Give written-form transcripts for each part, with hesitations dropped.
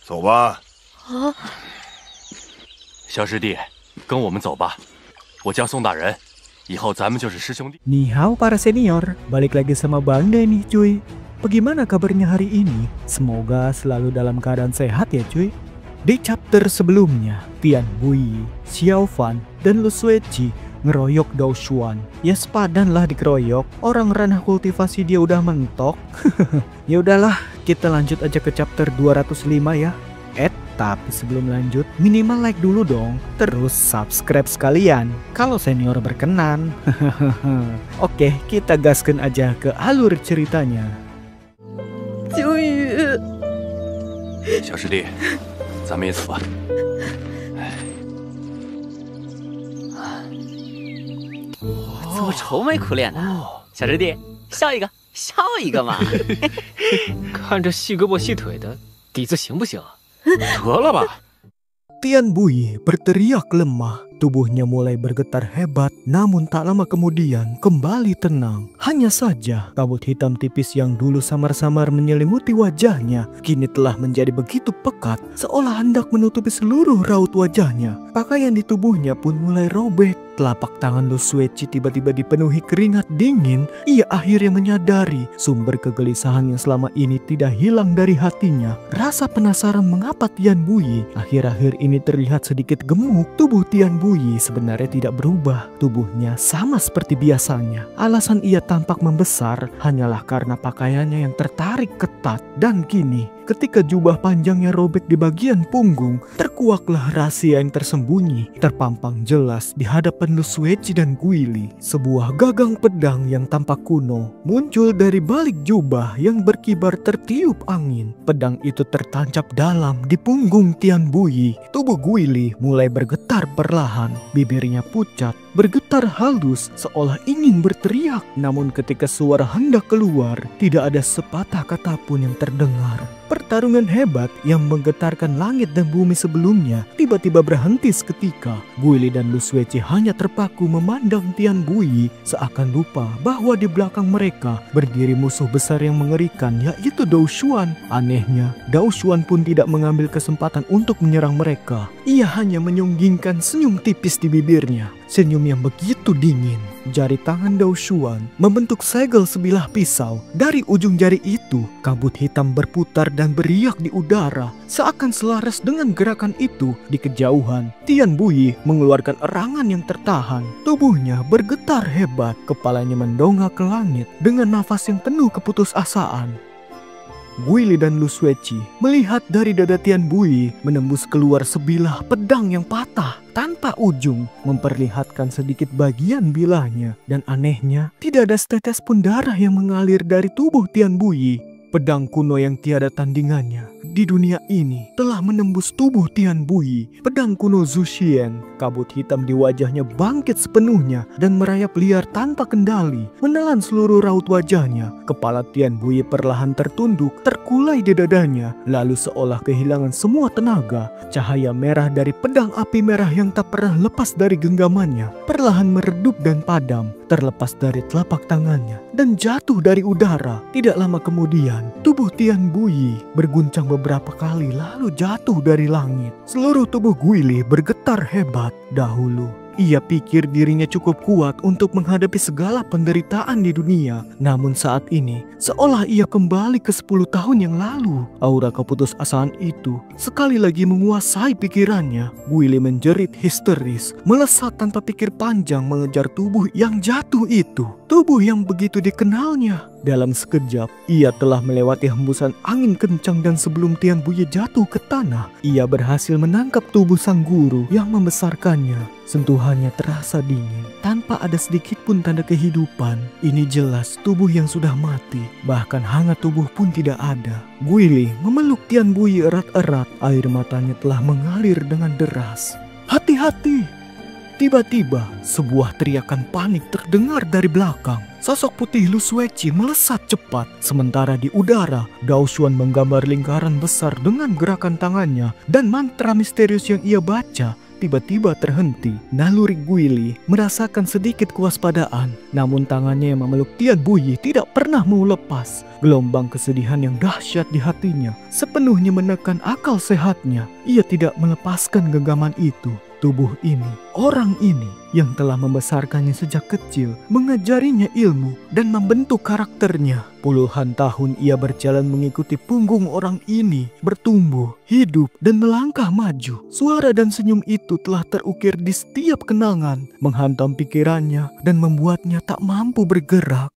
走吧。啊！小师弟，跟我们走吧。我叫宋大人，以后咱们就是师兄弟。 Ni hao para senior, balik lagi sama Bangda nih cuy. Bagaimana kabarnya hari ini? Semoga selalu dalam keadaan sehat ya cuy. Di chapter sebelumnya, Tian Bui, Xiao Fan, dan Lu Sueci ngeroyok Dao Xuan. Ya sepadan lah dikeroyok, orang ranah kultivasi dia udah mentok. Ya udahlah, kita lanjut aja ke chapter 205 ya. Tapi sebelum lanjut, minimal like dulu dong. Terus subscribe sekalian kalau senior berkenan. Oke, kita gaskan aja ke alur ceritanya. 景宇，小师弟，咱们也走吧。这么愁眉苦脸的，小师弟，笑一个，笑一个嘛！看着细胳膊细腿的，底子行不行啊？ 得了吧！ Tian Bui berteriak lemah. Tubuhnya mulai bergetar hebat, namun tak lama kemudian kembali tenang. Hanya saja kabut hitam tipis yang dulu samar-samar menyelimuti wajahnya kini telah menjadi begitu pekat, seolah hendak menutupi seluruh raut wajahnya. Pakaian di tubuhnya pun mulai robek. Telapak tangan Lu Sueci tiba-tiba dipenuhi keringat dingin. Ia akhirnya menyadari sumber kegelisahan yang selama ini tidak hilang dari hatinya. Rasa penasaran mengapa Tian Bui akhir-akhir ini terlihat sedikit gemuk. Tubuh Tian Bui sebenarnya tidak berubah. Tubuhnya sama seperti biasanya. Alasan ia tampak membesar hanyalah karena pakaiannya yang tertarik ketat. Dan kini ketika jubah panjangnya robek di bagian punggung, terkuaklah rahasia yang tersembunyi. Terpampang jelas di hadapan Lu Sueci dan Guili. Sebuah gagang pedang yang tampak kuno muncul dari balik jubah yang berkibar tertiup angin. Pedang itu tertancap dalam di punggung Tian Bui. Tubuh Guili mulai bergetar perlahan. Bibirnya pucat, bergetar halus seolah ingin berteriak. Namun ketika suara hendak keluar, tidak ada sepatah kata pun yang terdengar. Pertarungan hebat yang menggetarkan langit dan bumi sebelumnya tiba-tiba berhenti seketika. Guili dan Lu Sueci hanya terpaku memandang Tian Bui, seakan lupa bahwa di belakang mereka berdiri musuh besar yang mengerikan, yaitu Dao Xuan. Anehnya, Dao Xuan pun tidak mengambil kesempatan untuk menyerang mereka. Ia hanya menyunggingkan senyum tipis di bibirnya, senyum yang begitu dingin. Jari tangan Dao Xuan membentuk segel sebilah pisau. Dari ujung jari itu, kabut hitam berputar dan beriak di udara. Seakan selaras dengan gerakan itu, di kejauhan, Tian Bui mengeluarkan erangan yang tertahan. Tubuhnya bergetar hebat, kepalanya mendongak ke langit dengan nafas yang penuh keputusasaan. Guili dan Lu Sueci melihat dari dada Tian Bui menembus keluar sebilah pedang yang patah tanpa ujung, memperlihatkan sedikit bagian bilahnya. Dan anehnya, tidak ada setetes pun darah yang mengalir dari tubuh Tian Bui. Pedang kuno yang tiada tandingannya di dunia ini telah menembus tubuh Tian Bui. Pedang kuno Zhu Xian, kabut hitam di wajahnya bangkit sepenuhnya dan merayap liar tanpa kendali, menelan seluruh raut wajahnya. Kepala Tian Bui perlahan tertunduk, terkulai di dadanya, lalu seolah kehilangan semua tenaga. Cahaya merah dari pedang api merah yang tak pernah lepas dari genggamannya perlahan meredup dan padam, terlepas dari telapak tangannya dan jatuh dari udara. Tidak lama kemudian, tubuh Tian Bui berguncang beberapa kali lalu jatuh dari langit. Seluruh tubuh Guili bergetar hebat. Dahulu ia pikir dirinya cukup kuat untuk menghadapi segala penderitaan di dunia. Namun saat ini, seolah ia kembali ke 10 tahun yang lalu. Aura keputusasaan itu sekali lagi menguasai pikirannya. Guili menjerit histeris, melesat tanpa pikir panjang mengejar tubuh yang jatuh itu. Tubuh yang begitu dikenalnya. Dalam sekejap, ia telah melewati hembusan angin kencang dan sebelum Tian Bui jatuh ke tanah, ia berhasil menangkap tubuh sang guru yang membesarkannya. Sentuhannya terasa dingin, tanpa ada sedikit pun tanda kehidupan. Ini jelas tubuh yang sudah mati, bahkan hangat tubuh pun tidak ada. Guili memeluk Tian Bui erat-erat, air matanya telah mengalir dengan deras. Hati-hati! Tiba-tiba, sebuah teriakan panik terdengar dari belakang. Sosok putih Lu Sueci melesat cepat. Sementara di udara, Dao Xuan menggambar lingkaran besar dengan gerakan tangannya dan mantra misterius yang ia baca. tiba-tiba terhenti. Naluri Guili merasakan sedikit kewaspadaan, namun tangannya yang memeluk Tian Buyi tidak pernah mau lepas. Gelombang kesedihan yang dahsyat di hatinya sepenuhnya menekan akal sehatnya. Ia tidak melepaskan genggaman itu. Tubuh ini, orang ini yang telah membesarkannya sejak kecil, mengajarinya ilmu dan membentuk karakternya. Puluhan tahun ia berjalan mengikuti punggung orang ini, bertumbuh, hidup, dan melangkah maju. Suara dan senyum itu telah terukir di setiap kenangan, menghantam pikirannya dan membuatnya tak mampu bergerak.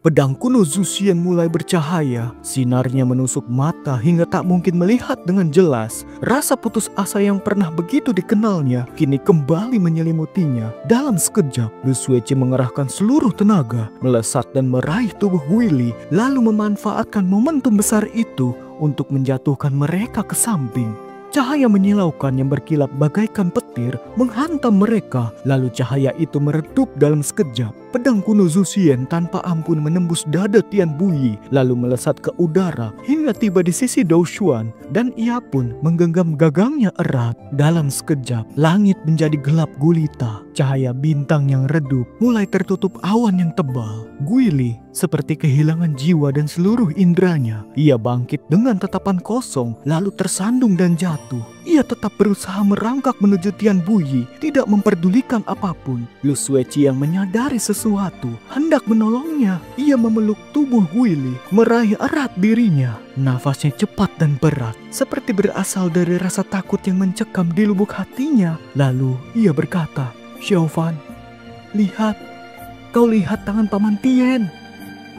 Pedang kuno Zuxian mulai bercahaya, sinarnya menusuk mata hingga tak mungkin melihat dengan jelas. Rasa putus asa yang pernah begitu dikenalnya kini kembali menyelimutinya. Dalam sekejap, Lu Sueci mengerahkan seluruh tenaga, melesat dan meraih tubuh Guili, lalu memanfaatkan momentum besar itu untuk menjatuhkan mereka ke samping. Cahaya menyilaukan yang berkilap bagaikan petir menghantam mereka, lalu cahaya itu meredup dalam sekejap. Pedang kuno Zuxian tanpa ampun menembus dada Tian Buyi, lalu melesat ke udara hingga tiba di sisi Dou Xuan, dan ia pun menggenggam gagangnya erat. Dalam sekejap, langit menjadi gelap gulita. Cahaya bintang yang redup mulai tertutup awan yang tebal. Guili seperti kehilangan jiwa dan seluruh indranya. Ia bangkit dengan tatapan kosong, lalu tersandung dan jatuh. Ia tetap berusaha merangkak menuju Tian Buyi, tidak memperdulikan apapun. Lu Sueci yang menyadari sesuatu hendak menolongnya. Ia memeluk tubuh Guili, meraih erat dirinya. Nafasnya cepat dan berat, seperti berasal dari rasa takut yang mencekam di lubuk hatinya. Lalu ia berkata, "Xiaofan, lihat, kau lihat tangan Paman Tien."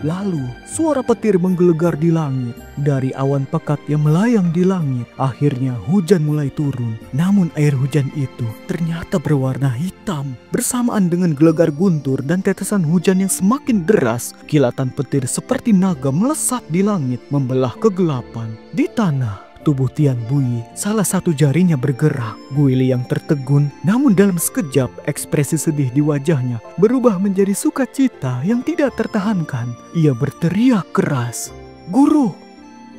Lalu suara petir menggelegar di langit. Dari awan pekat yang melayang di langit, akhirnya hujan mulai turun. Namun air hujan itu ternyata berwarna hitam. Bersamaan dengan gelegar guntur dan tetesan hujan yang semakin deras, kilatan petir seperti naga melesat di langit, membelah kegelapan. Di tanah, tubuh Tian Buyi, salah satu jarinya bergerak. Guili yang tertegun, namun dalam sekejap ekspresi sedih di wajahnya berubah menjadi sukacita yang tidak tertahankan. Ia berteriak keras, "Guru!"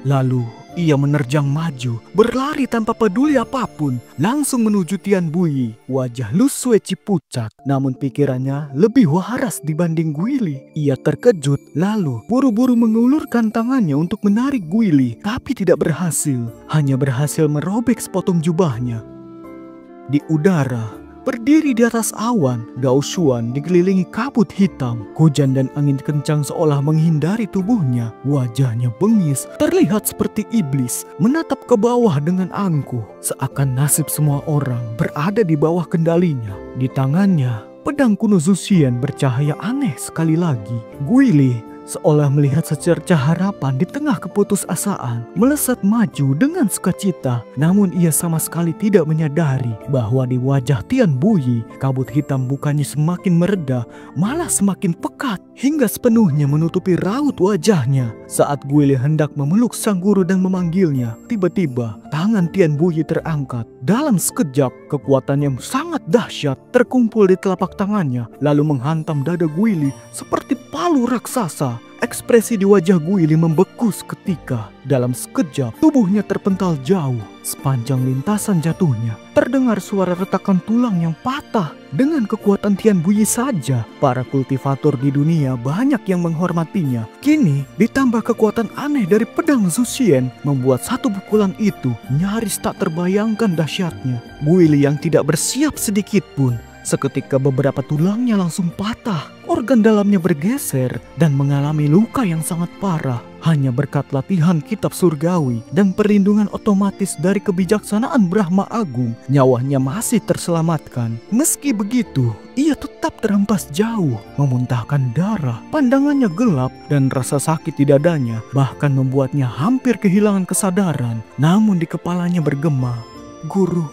Lalu ia menerjang maju, berlari tanpa peduli apapun, langsung menuju Tian Buyi. Wajah Lu Sueci pucat, namun pikirannya lebih waras dibanding Guili. Ia terkejut, lalu buru-buru mengulurkan tangannya untuk menarik Guili, tapi tidak berhasil. Hanya berhasil merobek sepotong jubahnya. Di udara, berdiri di atas awan, Dou Xuan dikelilingi kabut hitam. Hujan dan angin kencang seolah menghindari tubuhnya. Wajahnya bengis, terlihat seperti iblis, menatap ke bawah dengan angkuh. Seakan nasib semua orang berada di bawah kendalinya. Di tangannya, pedang kuno Zuxian bercahaya aneh sekali lagi. Guili seolah melihat secercah harapan di tengah keputusasaan, melesat maju dengan sukacita. Namun ia sama sekali tidak menyadari bahwa di wajah Tian Buyi, kabut hitam bukannya semakin mereda, malah semakin pekat hingga sepenuhnya menutupi raut wajahnya. Saat Guili hendak memeluk sang guru dan memanggilnya, tiba-tiba tangan Tian Buyi terangkat. Dalam sekejap, kekuatan yang sangat dahsyat terkumpul di telapak tangannya, lalu menghantam dada Guili seperti palu raksasa. Ekspresi di wajah Guili membeku seketika. Dalam sekejap, tubuhnya terpental jauh. Sepanjang lintasan jatuhnya, terdengar suara retakan tulang yang patah. Dengan kekuatan Tian Buyi saja, para kultivator di dunia banyak yang menghormatinya. Kini, ditambah kekuatan aneh dari pedang Zuxian, membuat satu pukulan itu nyaris tak terbayangkan dahsyatnya. Guili yang tidak bersiap sedikit pun, seketika beberapa tulangnya langsung patah. Organ dalamnya bergeser dan mengalami luka yang sangat parah. Hanya berkat latihan kitab surgawi dan perlindungan otomatis dari kebijaksanaan Brahma Agung, nyawanya masih terselamatkan. Meski begitu, ia tetap terhempas jauh, memuntahkan darah. Pandangannya gelap dan rasa sakit di dadanya bahkan membuatnya hampir kehilangan kesadaran. Namun di kepalanya bergema, "Guru,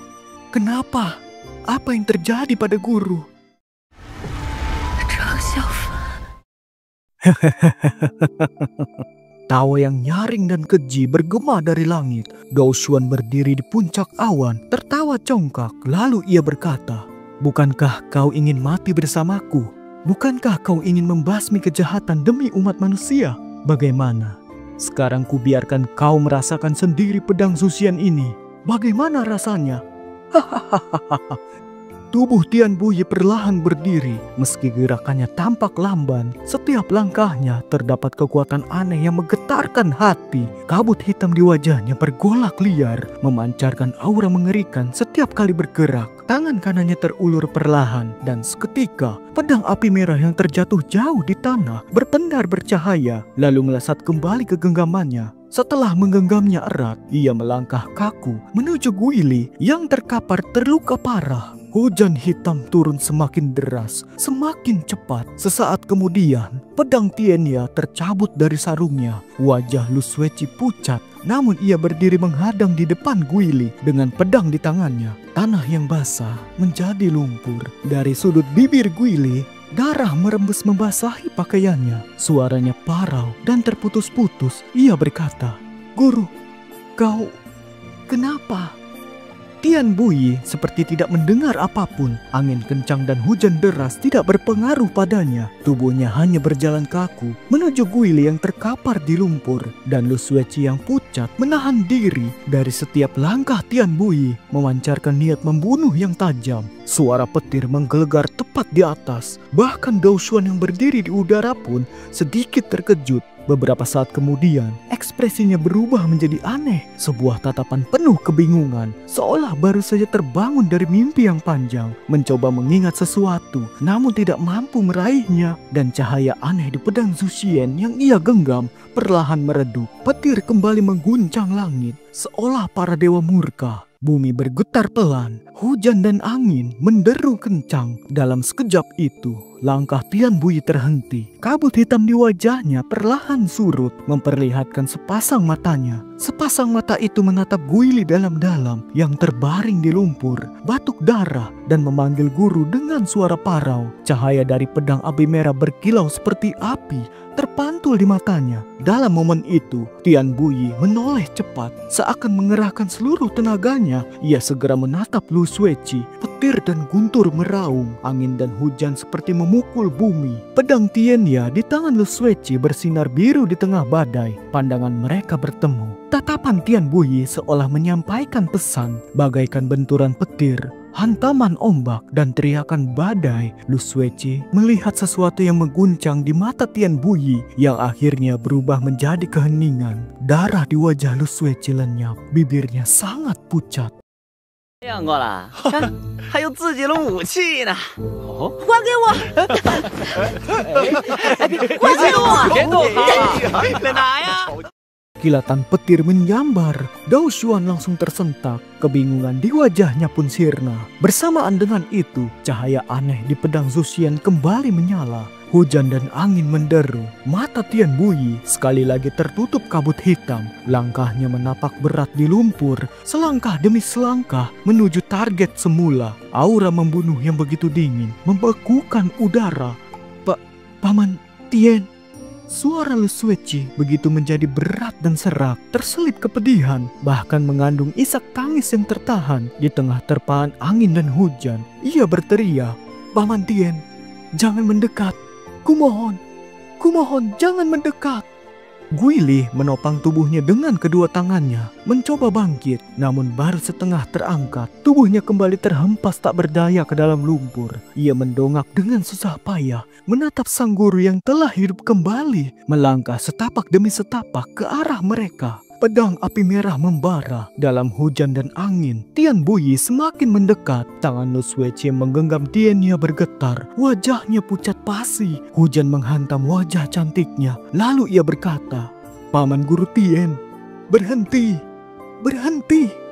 kenapa? Apa yang terjadi pada guru?" Tawa yang nyaring dan keji bergema dari langit. Dou Xuan berdiri di puncak awan, tertawa congkak. Lalu ia berkata, "Bukankah kau ingin mati bersamaku? Bukankah kau ingin membasmi kejahatan demi umat manusia? Bagaimana? Sekarang kubiarkan kau merasakan sendiri pedang Zuxian ini. Bagaimana rasanya? Hahaha. Tubuh Tian Buyi perlahan berdiri. Meski gerakannya tampak lamban, setiap langkahnya terdapat kekuatan aneh yang menggetarkan hati. Kabut hitam di wajahnya bergolak liar, memancarkan aura mengerikan setiap kali bergerak. Tangan kanannya terulur perlahan, dan seketika pedang api merah yang terjatuh jauh di tanah berpendar bercahaya, lalu melesat kembali ke genggamannya. Setelah menggenggamnya erat, ia melangkah kaku menuju Guili yang terkapar terluka parah. Hujan hitam turun semakin deras, semakin cepat. Sesaat kemudian, pedang Tienya tercabut dari sarungnya. Wajah Lu Sueci pucat, namun ia berdiri menghadang di depan Guili dengan pedang di tangannya. Tanah yang basah menjadi lumpur. Dari sudut bibir Guili, darah merembes membasahi pakaiannya. Suaranya parau dan terputus-putus. Ia berkata, "Guru, kau kenapa?" Tian Buyi seperti tidak mendengar apapun. Angin kencang dan hujan deras tidak berpengaruh padanya. Tubuhnya hanya berjalan kaku menuju Guili yang terkapar di lumpur. Dan Lu Sueci yang pucat menahan diri dari setiap langkah Tian Buyi, memancarkan niat membunuh yang tajam. Suara petir menggelegar tepat di atas. Bahkan Dao Xuan yang berdiri di udara pun sedikit terkejut. Beberapa saat kemudian, ekspresinya berubah menjadi aneh. Sebuah tatapan penuh kebingungan, seolah baru saja terbangun dari mimpi yang panjang. Mencoba mengingat sesuatu, namun tidak mampu meraihnya. Dan cahaya aneh di pedang Zuxian yang ia genggam perlahan meredup. Petir kembali mengguncang langit, seolah para dewa murka. Bumi bergetar pelan, hujan dan angin menderu kencang. Dalam sekejap itu, langkah Tian Buyi terhenti. Kabut hitam di wajahnya perlahan surut, memperlihatkan sepasang matanya. Sepasang mata itu menatap Guili dalam-dalam yang terbaring di lumpur, batuk darah, dan memanggil guru dengan suara parau. Cahaya dari pedang api merah berkilau seperti api, terpantul di matanya. Dalam momen itu, Tian Buyi menoleh cepat, seakan mengerahkan seluruh tenaganya. Ia segera menatap Lu Sueci. Petir dan guntur meraung, angin dan hujan seperti memukul bumi. Pedang Tienya di tangan Lu Sueci bersinar biru di tengah badai. Pandangan mereka bertemu. Tatapan Tian Buyi seolah menyampaikan pesan, bagaikan benturan petir, hantaman ombak, dan teriakan badai. Lu Sueci melihat sesuatu yang mengguncang di mata Tian Buyi yang akhirnya berubah menjadi keheningan. Darah di wajah Lu Sueci lenyap, bibirnya sangat pucat. 亮过了，看，还有自己的武器呢。哦，还给我！还给我！别动他，别拿呀！ Kilatan petir menyambar. Dao Xuan langsung tersentak. Kebingungan di wajahnya pun sirna. Bersamaan dengan itu, cahaya aneh di pedang Zuxian kembali menyala. Hujan dan angin menderu. Mata Tian Buyi sekali lagi tertutup kabut hitam. Langkahnya menapak berat di lumpur, selangkah demi selangkah menuju target semula. Aura membunuh yang begitu dingin membekukan udara. Paman Tian. Suara Lu Sueci begitu menjadi berat dan serak, terselip kepedihan, bahkan mengandung isak tangis yang tertahan di tengah terpaan angin dan hujan. Ia berteriak, "Paman Tian, jangan mendekat. Kumohon, jangan mendekat." Guili menopang tubuhnya dengan kedua tangannya, mencoba bangkit, namun baru setengah terangkat. Tubuhnya kembali terhempas tak berdaya ke dalam lumpur. Ia mendongak dengan susah payah, menatap sang guru yang telah hidup kembali, melangkah setapak demi setapak ke arah mereka. Pedang api merah membara dalam hujan dan angin. Tian Buyi semakin mendekat. Tangan Lu Sueci yang menggenggam Tienya bergetar. Wajahnya pucat pasi. Hujan menghantam wajah cantiknya. Lalu ia berkata, "Paman Guru Tian, berhenti, berhenti."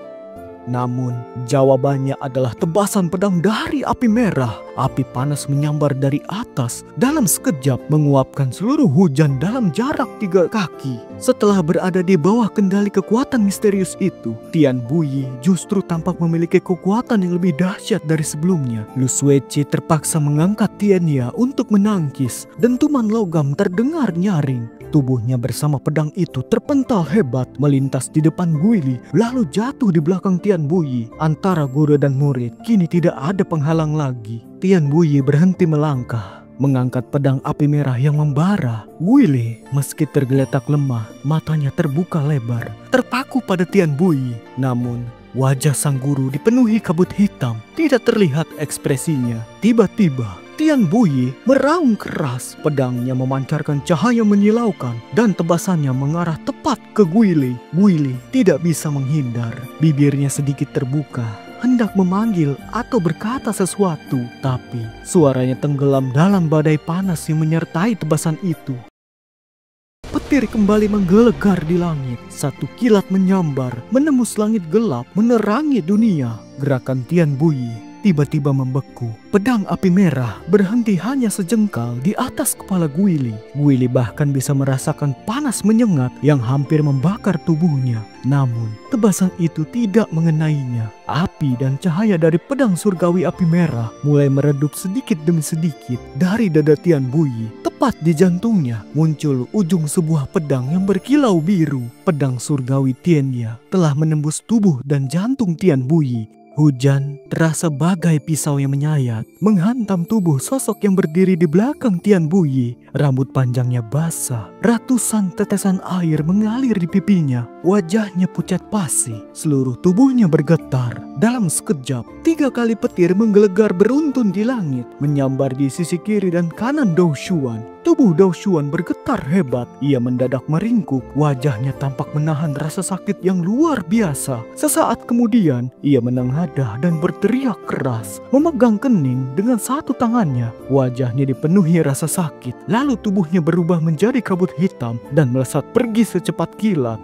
Namun jawabannya adalah tebasan pedang dari api merah. Api panas menyambar dari atas, dalam sekejap menguapkan seluruh hujan dalam jarak 3 kaki. Setelah berada di bawah kendali kekuatan misterius itu, Tian Buyi justru tampak memiliki kekuatan yang lebih dahsyat dari sebelumnya. Lu Sueci terpaksa mengangkat Tienya untuk menangkis. Dentuman logam terdengar nyaring. Tubuhnya bersama pedang itu terpental hebat, melintas di depan Guili, lalu jatuh di belakang Tian Buyi. Antara guru dan murid kini tidak ada penghalang lagi. Tian Buyi berhenti melangkah, mengangkat pedang api merah yang membara. Guili meski tergeletak lemah, matanya terbuka lebar, terpaku pada Tian Buyi. Namun Wajah sang guru dipenuhi kabut hitam, tidak terlihat ekspresinya. Tiba-tiba Tian Buyi meraung keras, pedangnya memancarkan cahaya menyilaukan dan tebasannya mengarah tepat ke Guili. Guili tidak bisa menghindar, bibirnya sedikit terbuka, hendak memanggil atau berkata sesuatu, tapi suaranya tenggelam dalam badai panas yang menyertai tebasan itu. Petir kembali menggelegar di langit, satu kilat menyambar, menembus langit gelap, menerangi dunia. Gerakan Tian Buyi tiba-tiba membeku. Pedang api merah berhenti hanya sejengkal di atas kepala Guili. Guili bahkan bisa merasakan panas menyengat yang hampir membakar tubuhnya. Namun, tebasan itu tidak mengenainya. Api dan cahaya dari pedang surgawi api merah mulai meredup sedikit demi sedikit dari dada Tian Buyi. Tepat di jantungnya muncul ujung sebuah pedang yang berkilau biru. Pedang surgawi Tianya telah menembus tubuh dan jantung Tian Buyi. Hujan terasa bagai pisau yang menyayat, menghantam tubuh sosok yang berdiri di belakang Tian Buyi. Rambut panjangnya basah, ratusan tetesan air mengalir di pipinya. Wajahnya pucat pasi, seluruh tubuhnya bergetar. Dalam sekejap, 3 kali petir menggelegar beruntun di langit, menyambar di sisi kiri dan kanan Dou Xuan. Tubuh Dou Xuan bergetar hebat. Ia mendadak meringkuk, wajahnya tampak menahan rasa sakit yang luar biasa. Sesaat kemudian, ia menengadah dan berteriak keras, memegang kening dengan satu tangannya. Wajahnya dipenuhi rasa sakit, lalu tubuhnya berubah menjadi kabut hitam dan melesat pergi secepat kilat.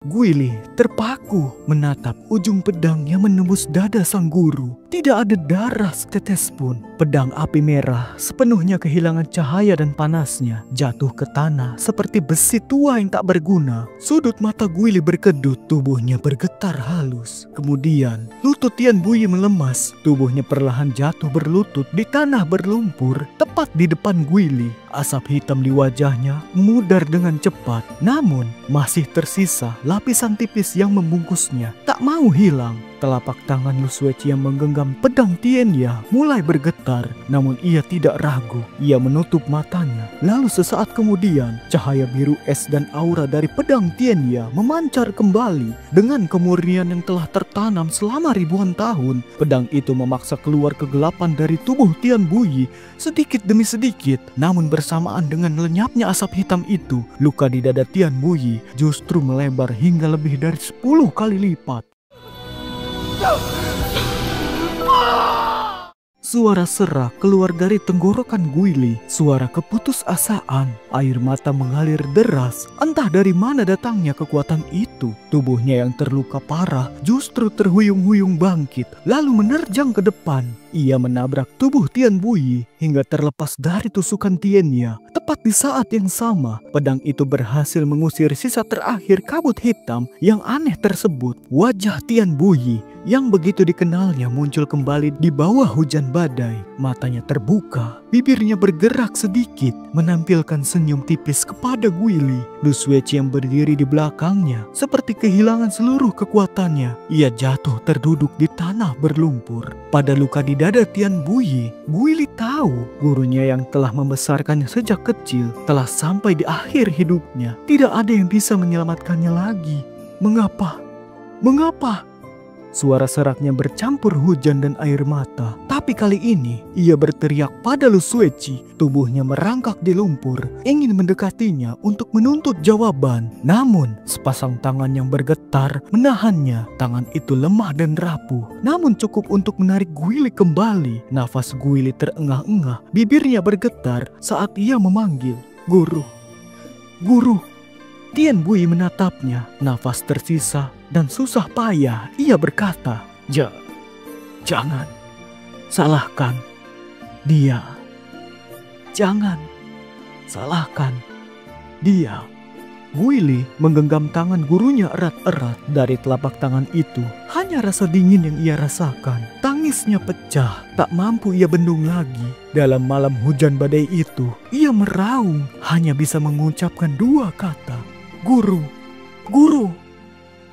Guili terpaku menatap ujung pedang yang menembus dada sang guru. Tidak ada darah setetes pun. Pedang api merah sepenuhnya kehilangan cahaya dan panasnya, jatuh ke tanah seperti besi tua yang tak berguna. Sudut mata Guili berkedut, tubuhnya bergetar halus. Kemudian lutut Tian Buyi melemas, tubuhnya perlahan jatuh berlutut di tanah berlumpur tepat di depan Guili. Asap hitam di wajahnya memudar dengan cepat, namun masih tersisa lapisan tipis yang membungkusnya. Tak mau hilang. Telapak tangan Lu Sueci yang menggenggam pedang Tianya mulai bergetar, namun ia tidak ragu. Ia menutup matanya. Lalu sesaat kemudian, cahaya biru es dan aura dari pedang Tianya memancar kembali. Dengan kemurnian yang telah tertanam selama ribuan tahun, pedang itu memaksa keluar kegelapan dari tubuh Tian Buyi sedikit demi sedikit. Namun bersamaan dengan lenyapnya asap hitam itu, luka di dada Tian Buyi justru melebar hingga lebih dari 10 kali lipat. Suara serak keluar dari tenggorokan Guili, suara keputusasaan. Air mata mengalir deras, entah dari mana datangnya kekuatan itu. Tubuhnya yang terluka parah justru terhuyung-huyung bangkit, lalu menerjang ke depan. Ia menabrak tubuh Tian Buyi hingga terlepas dari tusukan Tiannya. Tepat di saat yang sama, pedang itu berhasil mengusir sisa terakhir kabut hitam yang aneh tersebut. Wajah Tian Buyi yang begitu dikenalnya muncul kembali di bawah hujan badai. Matanya terbuka, bibirnya bergerak sedikit, menampilkan senyum tipis kepada Guili. Lu Sueci yang berdiri di belakangnya seperti kehilangan seluruh kekuatannya. Ia jatuh terduduk di tanah berlumpur. Pada luka di dada Tian Buyi, Guili tahu gurunya yang telah membesarkannya sejak kecil telah sampai di akhir hidupnya. Tidak ada yang bisa menyelamatkannya lagi. Mengapa? Mengapa? Suara seraknya bercampur hujan dan air mata. Tapi kali ini ia berteriak pada Lu Sueci. Tubuhnya merangkak di lumpur, ingin mendekatinya untuk menuntut jawaban. Namun sepasang tangan yang bergetar menahannya. Tangan itu lemah dan rapuh, namun cukup untuk menarik Guili kembali. Nafas Guili terengah-engah, bibirnya bergetar saat ia memanggil, "Guru, guru." Tian Buyi menatapnya, nafas tersisa dan susah payah. Ia berkata, Jangan salahkan dia. Jangan salahkan dia." Guili menggenggam tangan gurunya erat-erat. Dari telapak tangan itu hanya rasa dingin yang ia rasakan. Tangisnya pecah, tak mampu ia bendung lagi. Dalam malam hujan badai itu, ia meraung, hanya bisa mengucapkan 2 kata, "Guru, guru."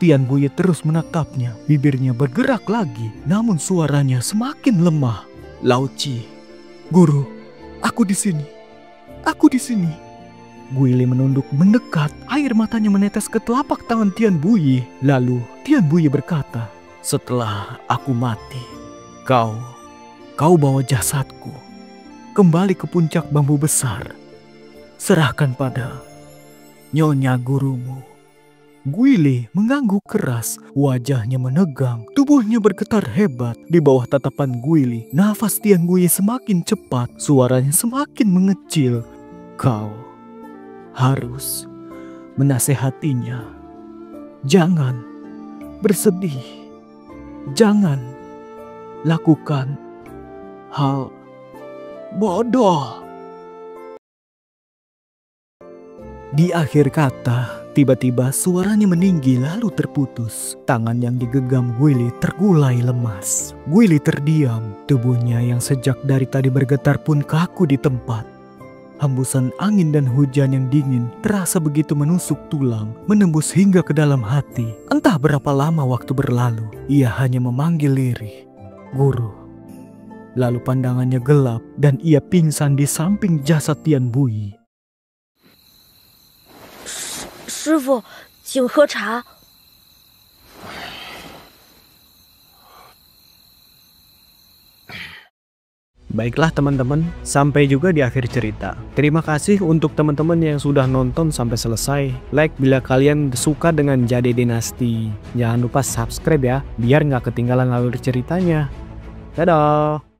Tian Buyi terus menatapnya, bibirnya bergerak lagi, namun suaranya semakin lemah. "Lao Qi, guru, aku di sini. Aku di sini." Guili menunduk mendekat, air matanya menetes ke telapak tangan Tian Buyi. Lalu Tian Buyi berkata, "Setelah aku mati, kau bawa jasadku kembali ke puncak bambu besar. Serahkan pada nyonya gurumu." Guili mengangguk keras, wajahnya menegang, tubuhnya bergetar hebat. Di bawah tatapan Guili, nafas Tian Buyi semakin cepat, suaranya semakin mengecil. "Kau harus menasehatinya. Jangan bersedih. Jangan lakukan hal bodoh." Di akhir kata, tiba-tiba suaranya meninggi lalu terputus. Tangan yang digenggam Guili tergulai lemas. Guili terdiam, tubuhnya yang sejak dari tadi bergetar pun kaku di tempat. Hembusan angin dan hujan yang dingin terasa begitu menusuk tulang, menembus hingga ke dalam hati. Entah berapa lama waktu berlalu, ia hanya memanggil lirih, "Guru." Lalu pandangannya gelap dan ia pingsan di samping jasad Tian Buyi. 师傅，请喝茶。 Baiklah teman-teman, sampai juga di akhir cerita. Terima kasih untuk teman-teman yang sudah nonton sampai selesai. Like bila kalian suka dengan Jade Dinasti. Jangan lupa subscribe ya, biar nggak ketinggalan alur ceritanya. Dadah!